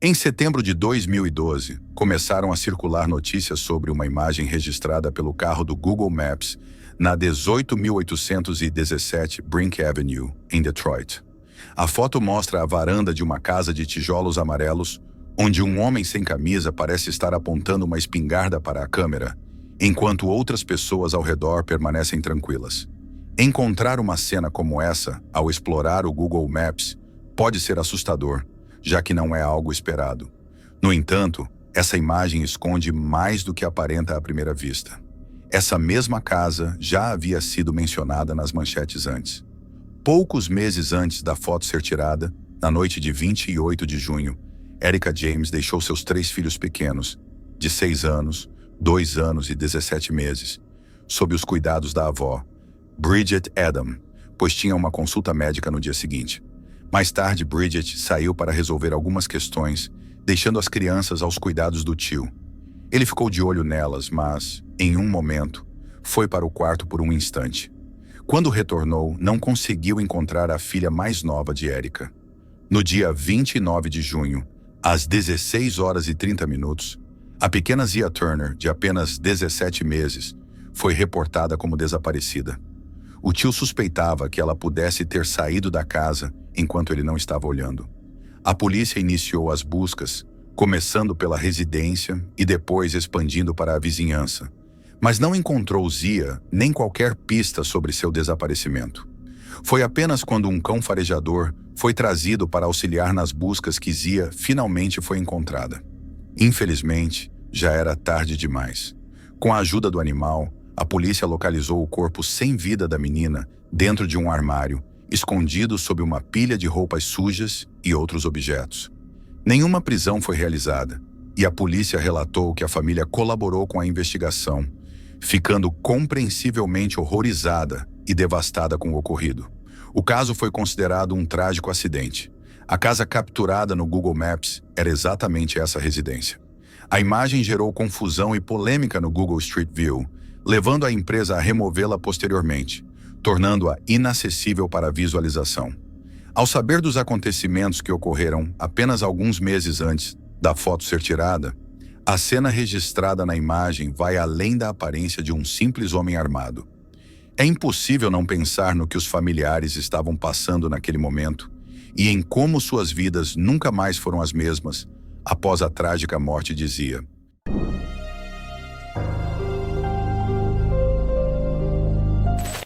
Em setembro de 2012, começaram a circular notícias sobre uma imagem registrada pelo carro do Google Maps na 18.817 Brink Avenue, em Detroit. A foto mostra a varanda de uma casa de tijolos amarelos, onde um homem sem camisa parece estar apontando uma espingarda para a câmera, enquanto outras pessoas ao redor permanecem tranquilas. Encontrar uma cena como essa, ao explorar o Google Maps, pode ser assustador, já que não é algo esperado. No entanto, essa imagem esconde mais do que aparenta à primeira vista. Essa mesma casa já havia sido mencionada nas manchetes antes. Poucos meses antes da foto ser tirada, na noite de 28 de junho, Erica James deixou seus 3 filhos pequenos, de 6 anos, 2 anos e 17 meses, sob os cuidados da avó, Bridget Adam, pois tinha uma consulta médica no dia seguinte. Mais tarde, Bridget saiu para resolver algumas questões, deixando as crianças aos cuidados do tio. Ele ficou de olho nelas, mas, em um momento, foi para o quarto por um instante. Quando retornou, não conseguiu encontrar a filha mais nova de Erica. No dia 29 de junho, às 16h30, a pequena Zia Turner, de apenas 17 meses, foi reportada como desaparecida. O tio suspeitava que ela pudesse ter saído da casa enquanto ele não estava olhando. A polícia iniciou as buscas, começando pela residência e depois expandindo para a vizinhança, mas não encontrou Zia nem qualquer pista sobre seu desaparecimento. Foi apenas quando um cão farejador foi trazido para auxiliar nas buscas que Zia finalmente foi encontrada. Infelizmente, já era tarde demais. Com a ajuda do animal, a polícia localizou o corpo sem vida da menina dentro de um armário, escondido sob uma pilha de roupas sujas e outros objetos. Nenhuma prisão foi realizada, e a polícia relatou que a família colaborou com a investigação, ficando compreensivelmente horrorizada e devastada com o ocorrido. O caso foi considerado um trágico acidente. A casa capturada no Google Maps era exatamente essa residência. A imagem gerou confusão e polêmica no Google Street View, levando a empresa a removê-la posteriormente, tornando-a inacessível para visualização. Ao saber dos acontecimentos que ocorreram apenas alguns meses antes da foto ser tirada, a cena registrada na imagem vai além da aparência de um simples homem armado. É impossível não pensar no que os familiares estavam passando naquele momento e em como suas vidas nunca mais foram as mesmas após a trágica morte de Zia.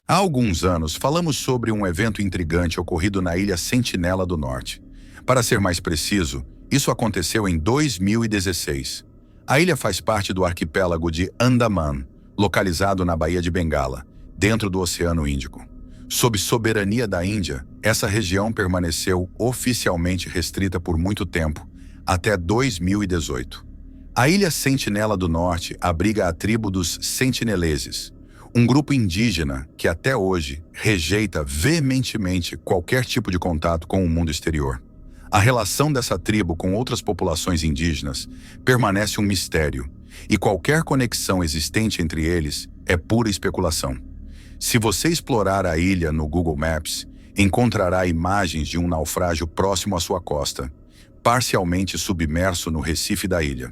Há alguns anos, falamos sobre um evento intrigante ocorrido na ilha Sentinela do Norte. Para ser mais preciso, isso aconteceu em 2016. A ilha faz parte do arquipélago de Andaman, localizado na Baía de Bengala, dentro do Oceano Índico. Sob soberania da Índia, essa região permaneceu oficialmente restrita por muito tempo, até 2018. A ilha Sentinela do Norte abriga a tribo dos Sentineleses, um grupo indígena que até hoje rejeita veementemente qualquer tipo de contato com o mundo exterior. A relação dessa tribo com outras populações indígenas permanece um mistério, e qualquer conexão existente entre eles é pura especulação. Se você explorar a ilha no Google Maps, encontrará imagens de um naufrágio próximo à sua costa, parcialmente submerso no recife da ilha.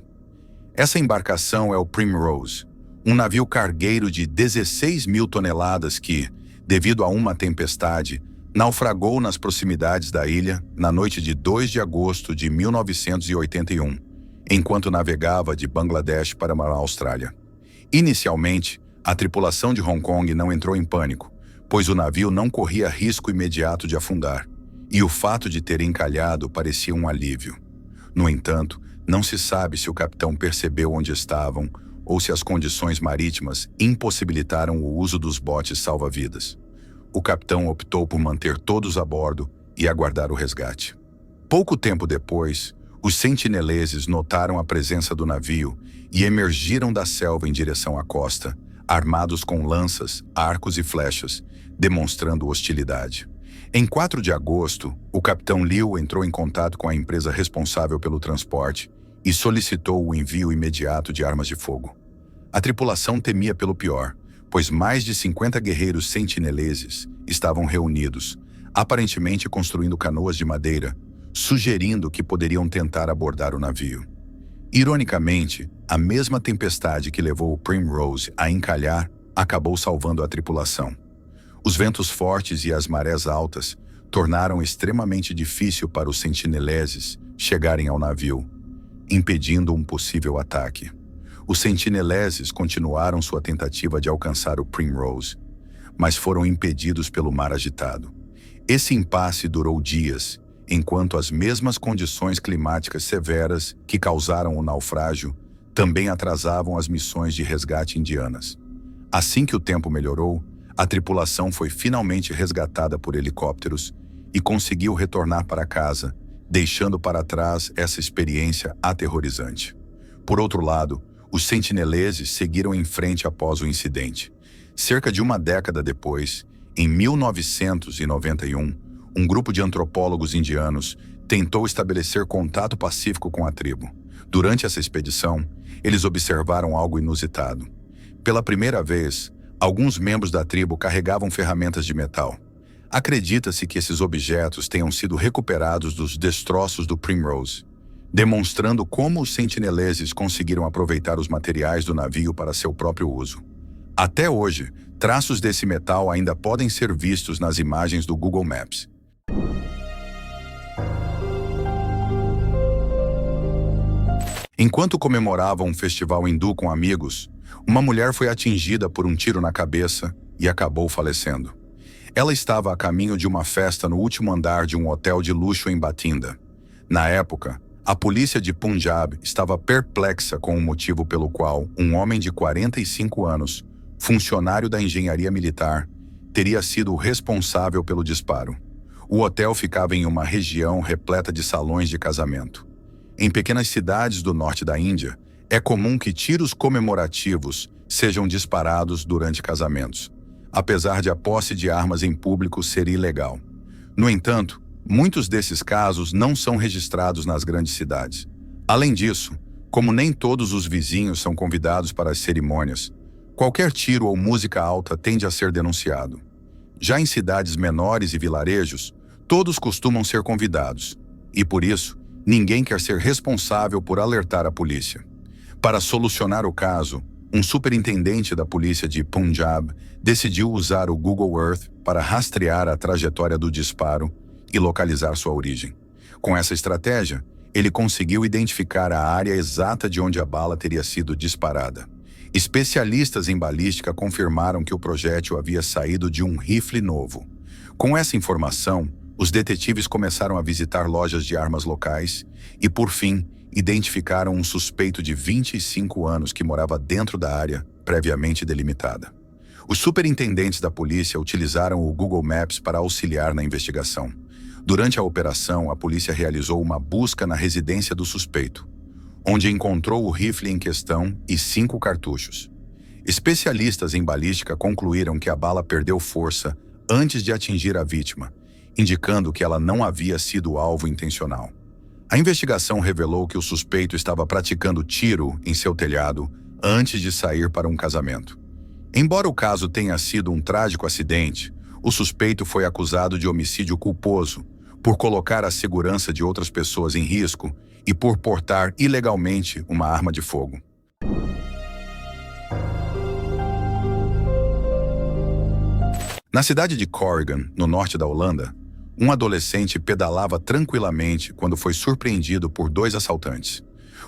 Essa embarcação é o Primrose, um navio cargueiro de 16 mil toneladas que, devido a uma tempestade, naufragou nas proximidades da ilha na noite de 2 de agosto de 1981, enquanto navegava de Bangladesh para a Austrália. Inicialmente, a tripulação de Hong Kong não entrou em pânico, pois o navio não corria risco imediato de afundar, e o fato de ter encalhado parecia um alívio. No entanto, não se sabe se o capitão percebeu onde estavam ou se as condições marítimas impossibilitaram o uso dos botes salva-vidas. O capitão optou por manter todos a bordo e aguardar o resgate. Pouco tempo depois, os sentineleses notaram a presença do navio e emergiram da selva em direção à costa, armados com lanças, arcos e flechas, demonstrando hostilidade. Em 4 de agosto, o capitão Liu entrou em contato com a empresa responsável pelo transporte e solicitou o envio imediato de armas de fogo. A tripulação temia pelo pior, pois mais de 50 guerreiros sentineleses estavam reunidos, aparentemente construindo canoas de madeira, sugerindo que poderiam tentar abordar o navio. Ironicamente, a mesma tempestade que levou o Primrose a encalhar acabou salvando a tripulação. Os ventos fortes e as marés altas tornaram extremamente difícil para os sentineleses chegarem ao navio, impedindo um possível ataque. Os sentineleses continuaram sua tentativa de alcançar o Primrose, mas foram impedidos pelo mar agitado. Esse impasse durou dias, enquanto as mesmas condições climáticas severas que causaram o naufrágio também atrasavam as missões de resgate indianas. Assim que o tempo melhorou, a tripulação foi finalmente resgatada por helicópteros e conseguiu retornar para casa, deixando para trás essa experiência aterrorizante. Por outro lado, os sentineleses seguiram em frente após o incidente. Cerca de uma década depois, em 1991, um grupo de antropólogos indianos tentou estabelecer contato pacífico com a tribo. Durante essa expedição, eles observaram algo inusitado. Pela primeira vez, alguns membros da tribo carregavam ferramentas de metal. Acredita-se que esses objetos tenham sido recuperados dos destroços do Primrose, demonstrando como os sentineleses conseguiram aproveitar os materiais do navio para seu próprio uso. Até hoje, traços desse metal ainda podem ser vistos nas imagens do Google Maps. Enquanto comemoravam um festival hindu com amigos, uma mulher foi atingida por um tiro na cabeça e acabou falecendo. Ela estava a caminho de uma festa no último andar de um hotel de luxo em Bathinda. Na época, a polícia de Punjab estava perplexa com o motivo pelo qual um homem de 45 anos, funcionário da engenharia militar, teria sido o responsável pelo disparo. O hotel ficava em uma região repleta de salões de casamento. Em pequenas cidades do norte da Índia, é comum que tiros comemorativos sejam disparados durante casamentos, apesar de a posse de armas em público ser ilegal. No entanto, muitos desses casos não são registrados nas grandes cidades. Além disso, como nem todos os vizinhos são convidados para as cerimônias, qualquer tiro ou música alta tende a ser denunciado. Já em cidades menores e vilarejos, todos costumam ser convidados, e por isso, ninguém quer ser responsável por alertar a polícia. Para solucionar o caso, um superintendente da polícia de Punjab decidiu usar o Google Earth para rastrear a trajetória do disparo e localizar sua origem. Com essa estratégia, ele conseguiu identificar a área exata de onde a bala teria sido disparada. Especialistas em balística confirmaram que o projétil havia saído de um rifle novo. Com essa informação, os detetives começaram a visitar lojas de armas locais e, por fim, identificaram um suspeito de 25 anos que morava dentro da área previamente delimitada. Os superintendentes da polícia utilizaram o Google Maps para auxiliar na investigação. Durante a operação, a polícia realizou uma busca na residência do suspeito, onde encontrou o rifle em questão e 5 cartuchos. Especialistas em balística concluíram que a bala perdeu força antes de atingir a vítima, indicando que ela não havia sido alvo intencional. A investigação revelou que o suspeito estava praticando tiro em seu telhado antes de sair para um casamento. Embora o caso tenha sido um trágico acidente, o suspeito foi acusado de homicídio culposo por colocar a segurança de outras pessoas em risco e por portar ilegalmente uma arma de fogo. Na cidade de Corrigan, no norte da Holanda, um adolescente pedalava tranquilamente quando foi surpreendido por 2 assaltantes.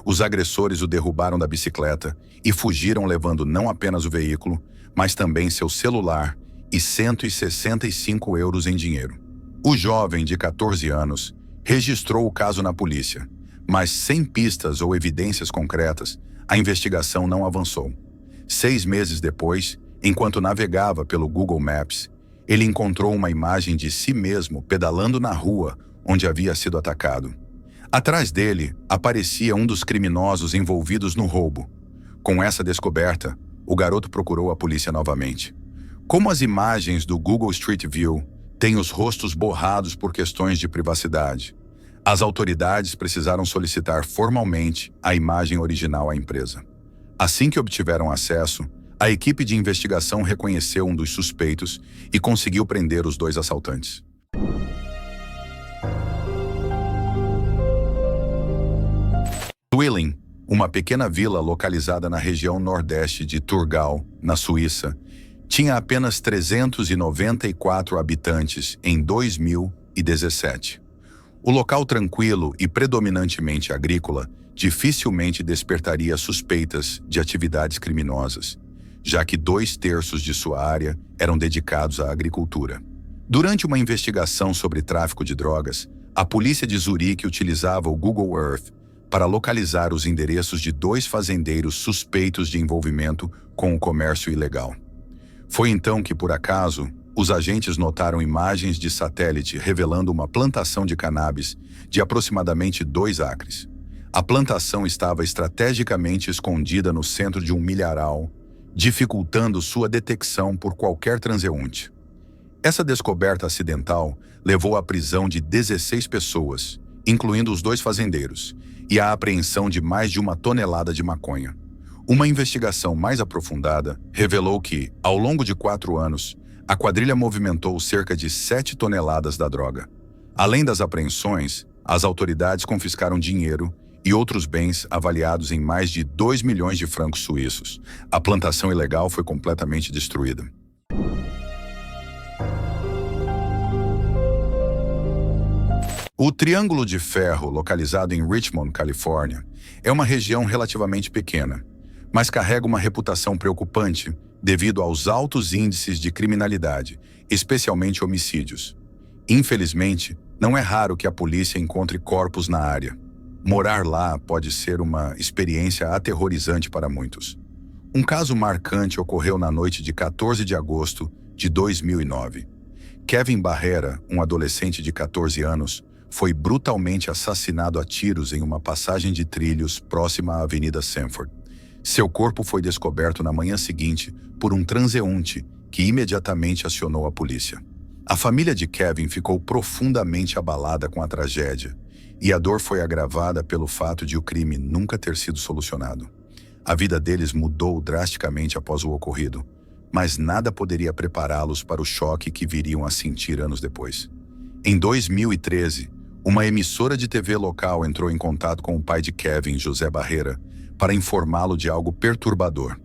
Os agressores o derrubaram da bicicleta e fugiram levando não apenas o veículo, mas também seu celular e 165 euros em dinheiro. O jovem, de 14 anos, registrou o caso na polícia, mas sem pistas ou evidências concretas, a investigação não avançou. 6 meses depois, enquanto navegava pelo Google Maps, ele encontrou uma imagem de si mesmo pedalando na rua onde havia sido atacado. Atrás dele, aparecia um dos criminosos envolvidos no roubo. Com essa descoberta, o garoto procurou a polícia novamente. Como as imagens do Google Street View têm os rostos borrados por questões de privacidade, as autoridades precisaram solicitar formalmente a imagem original à empresa. Assim que obtiveram acesso, a equipe de investigação reconheceu um dos suspeitos e conseguiu prender os 2 assaltantes. Twilling, uma pequena vila localizada na região nordeste de Thurgau, na Suíça, tinha apenas 394 habitantes em 2017. O local tranquilo e predominantemente agrícola dificilmente despertaria suspeitas de atividades criminosas, já que 2/3 de sua área eram dedicados à agricultura. Durante uma investigação sobre tráfico de drogas, a polícia de Zurique utilizava o Google Earth para localizar os endereços de 2 fazendeiros suspeitos de envolvimento com o comércio ilegal. Foi então que, por acaso, os agentes notaram imagens de satélite revelando uma plantação de cannabis de aproximadamente 2 acres. A plantação estava estrategicamente escondida no centro de um milharal, dificultando sua detecção por qualquer transeunte. Essa descoberta acidental levou à prisão de 16 pessoas, incluindo os 2 fazendeiros, e à apreensão de mais de 1 tonelada de maconha. Uma investigação mais aprofundada revelou que, ao longo de 4 anos, a quadrilha movimentou cerca de 7 toneladas da droga. Além das apreensões, as autoridades confiscaram dinheiro e outros bens avaliados em mais de 2 milhões de francos suíços. A plantação ilegal foi completamente destruída. O Triângulo de Ferro, localizado em Richmond, Califórnia, é uma região relativamente pequena, mas carrega uma reputação preocupante devido aos altos índices de criminalidade, especialmente homicídios. Infelizmente, não é raro que a polícia encontre corpos na área. Morar lá pode ser uma experiência aterrorizante para muitos. Um caso marcante ocorreu na noite de 14 de agosto de 2009. Kevin Barrera, um adolescente de 14 anos, foi brutalmente assassinado a tiros em uma passagem de trilhos próxima à Avenida Sanford. Seu corpo foi descoberto na manhã seguinte por um transeunte que imediatamente acionou a polícia. A família de Kevin ficou profundamente abalada com a tragédia, e a dor foi agravada pelo fato de o crime nunca ter sido solucionado. A vida deles mudou drasticamente após o ocorrido, mas nada poderia prepará-los para o choque que viriam a sentir anos depois. Em 2013, uma emissora de TV local entrou em contato com o pai de Kevin, José Barrera, para informá-lo de algo perturbador.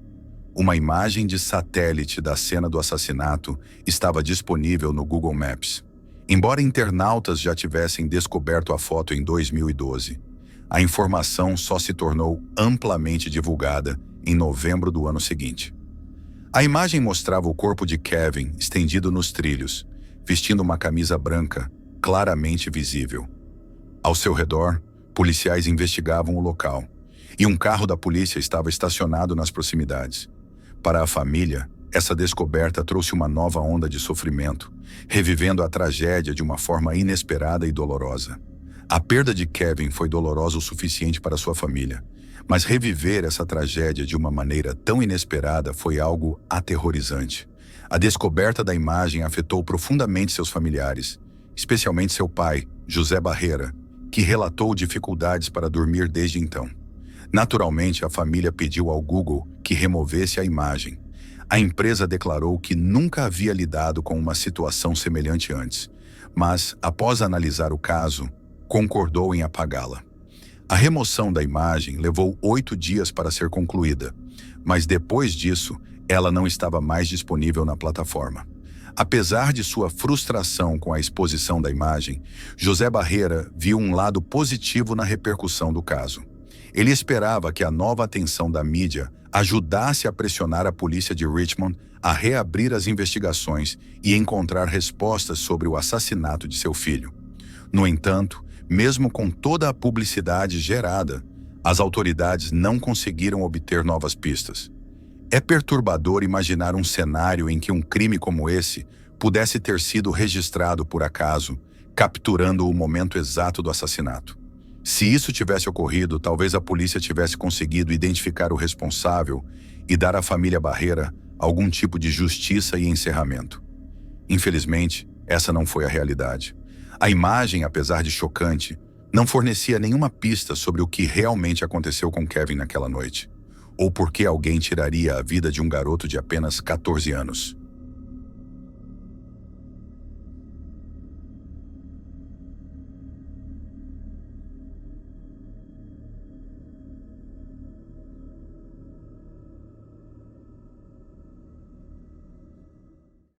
Uma imagem de satélite da cena do assassinato estava disponível no Google Maps. Embora internautas já tivessem descoberto a foto em 2012, a informação só se tornou amplamente divulgada em novembro do ano seguinte. A imagem mostrava o corpo de Kevin estendido nos trilhos, vestindo uma camisa branca, claramente visível. Ao seu redor, policiais investigavam o local, e um carro da polícia estava estacionado nas proximidades. Para a família, essa descoberta trouxe uma nova onda de sofrimento, revivendo a tragédia de uma forma inesperada e dolorosa. A perda de Kevin foi dolorosa o suficiente para sua família, mas reviver essa tragédia de uma maneira tão inesperada foi algo aterrorizante. A descoberta da imagem afetou profundamente seus familiares, especialmente seu pai, José Barrera, que relatou dificuldades para dormir desde então. Naturalmente, a família pediu ao Google que removesse a imagem. A empresa declarou que nunca havia lidado com uma situação semelhante antes, mas, após analisar o caso, concordou em apagá-la. A remoção da imagem levou 8 dias para ser concluída, mas depois disso, ela não estava mais disponível na plataforma. Apesar de sua frustração com a exposição da imagem, José Barrera viu um lado positivo na repercussão do caso. Ele esperava que a nova atenção da mídia ajudasse a pressionar a polícia de Richmond a reabrir as investigações e encontrar respostas sobre o assassinato de seu filho. No entanto, mesmo com toda a publicidade gerada, as autoridades não conseguiram obter novas pistas. É perturbador imaginar um cenário em que um crime como esse pudesse ter sido registrado por acaso, capturando o momento exato do assassinato. Se isso tivesse ocorrido, talvez a polícia tivesse conseguido identificar o responsável e dar à família Barrera algum tipo de justiça e encerramento. Infelizmente, essa não foi a realidade. A imagem, apesar de chocante, não fornecia nenhuma pista sobre o que realmente aconteceu com Kevin naquela noite, ou por que alguém tiraria a vida de um garoto de apenas 14 anos.